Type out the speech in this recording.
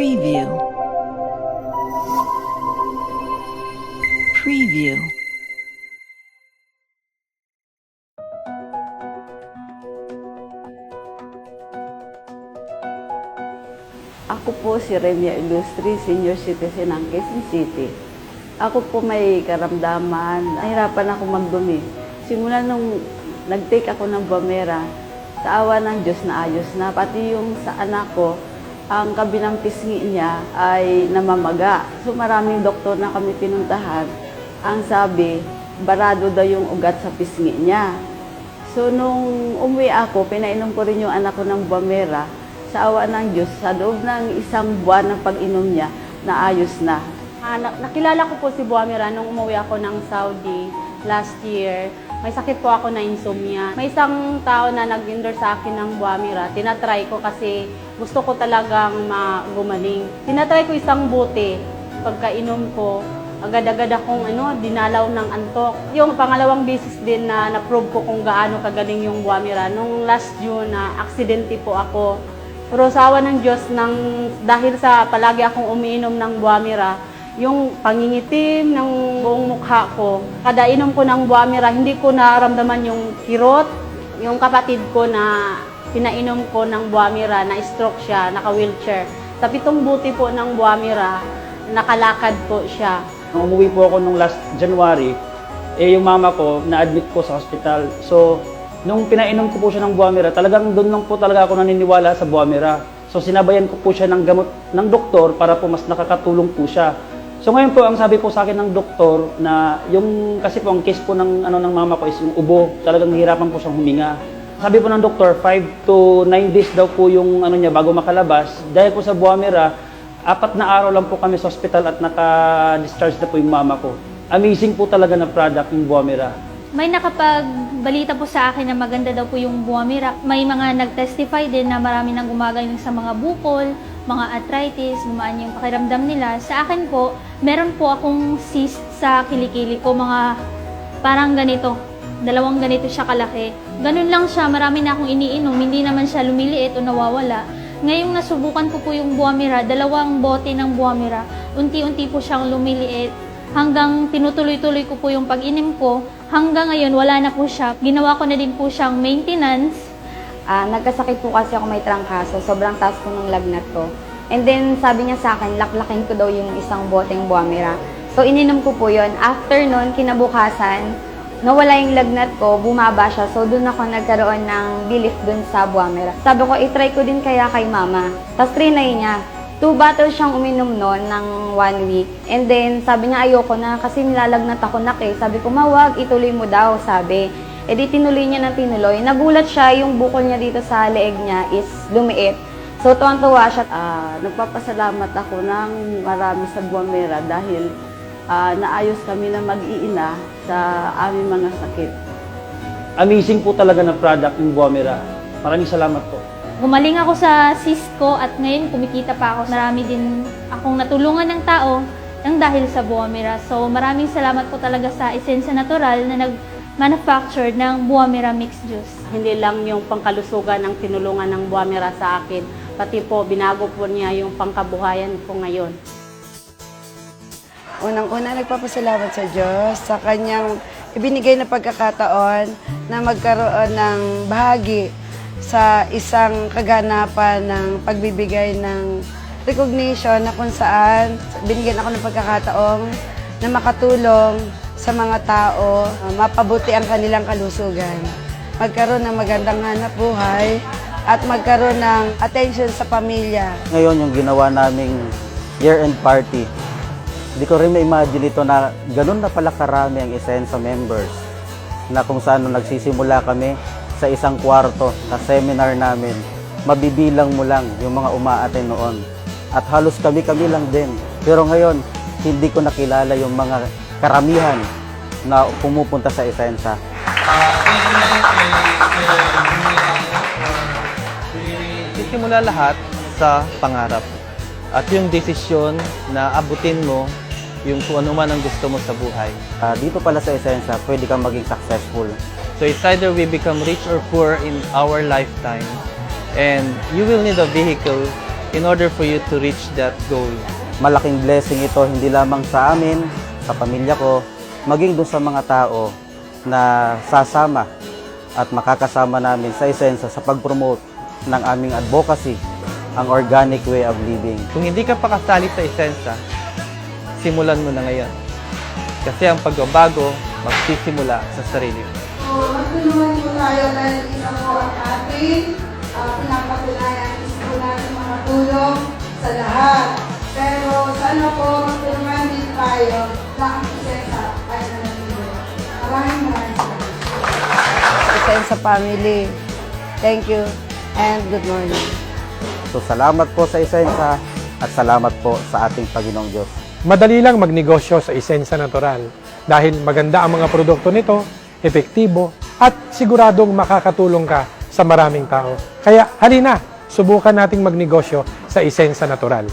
Preview. Preview. Ako po si Remia Ilustri, senior citizen ng Quezon City. Ako po may karamdaman, nahirapan ako magdumi. Simula nung nag-take ako ng Bumera, sa awa ng Diyos na ayos na. Pati yung sa anak ko, ang kabilang pisngi niya ay namamaga. So maraming doktor na kami pinuntahan. Ang sabi, barado daw yung ugat sa pisngi niya. So nung umuwi ako, pinainom ko rin yung anak ko ng Bumera. Sa awa ng Diyos, sa loob ng isang buwan ng pag-inom niya, naayos na. Nakilala ko po si Bumera nung umuwi ako ng Saudi last year. May sakit po ako na insomnia. May isang tao na nag-endorse sa akin ng Bumera. Tinatry ko kasi gusto ko talagang gumaling. Tinatry ko isang bote. Pagkainom ko, agad-agad akong dinalaw ng antok. Yung pangalawang beses din na na-prove ko kung gaano kagaling yung Bumera. Nung last June na aksidente po ako. Pero sa awa ng Diyos, dahil sa palagi akong umiinom ng Bumera, yung pangingitim ng buong mukha ko, kada inom ko ng Bumera, hindi ko naramdaman yung kirot. Yung kapatid ko na pinainom ko ng Bumera, na-stroke siya, naka-wheelchair. Sa 7 buti po ng Bumera, nakalakad po siya. Nung umuwi po ako nung last January, yung mama ko na-admit po sa hospital. So, nung pinainom ko po siya ng Bumera, talagang doon lang po talaga ako naniniwala sa Bumera. So, sinabayan ko po siya ng gamot ng doktor para po mas nakakatulong po siya. So, ngayon po, ang sabi po sa akin ng doktor na yung, kasi po ang case po ng, ng mama ko is yung ubo. Talagang hihirapan po siyang huminga. Sabi po ng doktor, 5 to 9 days daw po yung niya bago makalabas. Dahil po sa Bumera, 4 na araw lang po kami sa hospital at naka-discharge na po yung mama ko. Amazing po talaga na product yung Bumera. May nakapagbalita po sa akin na maganda daw po yung Bumera. May mga nag-testify din na marami nang gumagaling sa mga bukol, mga arthritis, gumaan yung pakiramdam nila. Sa akin po, meron po akong cyst sa kilikili ko, mga parang ganito. 2 ganito siya kalaki. Ganun lang siya, marami na akong iniinom, hindi naman siya lumiliit o nawawala. Ngayong nasubukan ko po yung Bumera, 2 bote ng Bumera, unti-unti po siyang lumiliit. Hanggang tinutuloy-tuloy ko po yung pag-inom ko, hanggang ngayon wala na po siya. Ginawa ko na din po siyang maintenance. Nagkasakit po kasi ako, may trangkaso. Sobrang taas po ng lagnat ko. And then, sabi niya sa akin, laklakin ko daw yung isang boteng Bumera. So, ininom ko po yun. After nun, kinabukasan, nawala yung lagnat ko, bumaba siya. So, dun ako nagkaroon ng belief dun sa Bumera. Sabi ko, itry ko din kaya kay mama. Tapos, trinay niya. 2 bottles siyang uminom noon ng 1 week. And then, sabi niya, ayoko na kasi nilalagnat ako Sabi ko, mawag, ituloy mo daw, sabi. E di tinuloy niya ng tinuloy. Nagulat siya, yung bukol niya dito sa leeg niya is lumiit. So, tuwang-tuwa siya. Nagpapasalamat ako ng marami sa Bumera dahil naayos kami na mag-iina sa aming mga sakit. Amazing po talaga na product yung Bumera. Maraming salamat po. Gumaling ako sa cyst ko at ngayon kumikita pa ako. Marami din akong natulungan ng tao nang dahil sa Bumera. So, maraming salamat po talaga sa Esensya Natural na manufactured ng Bumera Mixed Juice. Hindi lang yung pangkalusugan ang tinulungan ng Bumera sa akin, pati po binago po niya yung pangkabuhayan ko ngayon. Unang-una, nagpapasalamat sa Diyos sa kanyang ibinigay na pagkakataon na magkaroon ng bahagi sa isang kaganapan ng pagbibigay ng recognition na kung saan binigyan ako ng pagkakataong na makatulong sa mga tao, mapabuti ang kanilang kalusugan, magkaroon ng magandang hanap buhay, at magkaroon ng attention sa pamilya. Ngayon yung ginawa naming year-end party, hindi ko rin ma-imagine ito na ganun na pala karami ang Esensya members na kung saan nung nagsisimula kami sa isang kwarto sa seminar namin, mabibilang mo lang yung mga umaattend noon. At halos kami-kami lang din. Pero ngayon, hindi ko nakilala yung mga karamihan na pumupunta sa Esensya. Sisimula lahat sa pangarap. At yung desisyon na abutin mo yung kung ano man ang gusto mo sa buhay. Dito pala sa Esensya, pwede kang maging successful. So it's either we become rich or poor in our lifetime, and you will need a vehicle in order for you to reach that goal. Malaking blessing ito hindi lamang sa amin, sa pamilya ko, maging doon sa mga tao na sasama at makakasama namin sa Isensa sa pag-promote ng aming advocacy, ang organic way of living. Kung hindi ka pa kasali sa Isensa, simulan mo na ngayon. Kasi ang pagbabago magsisimula sa sarili mo. So, magtulungan po tayo dahil isa po ang ating pinapatunayan. Gusto po natin makatulong sa lahat. Pero sana po magtulungan din tayo na ang Isensa ay nanatili. Maraming salamat. Isensa family, thank you and good morning. So salamat po sa Isensa at salamat po sa ating Panginoong Diyos. Madali lang magnegosyo sa Isensa Natural dahil maganda ang mga produkto nito, epektibo, at siguradong makakatulong ka sa maraming tao. Kaya halina, subukan nating magnegosyo sa Isensa Natural.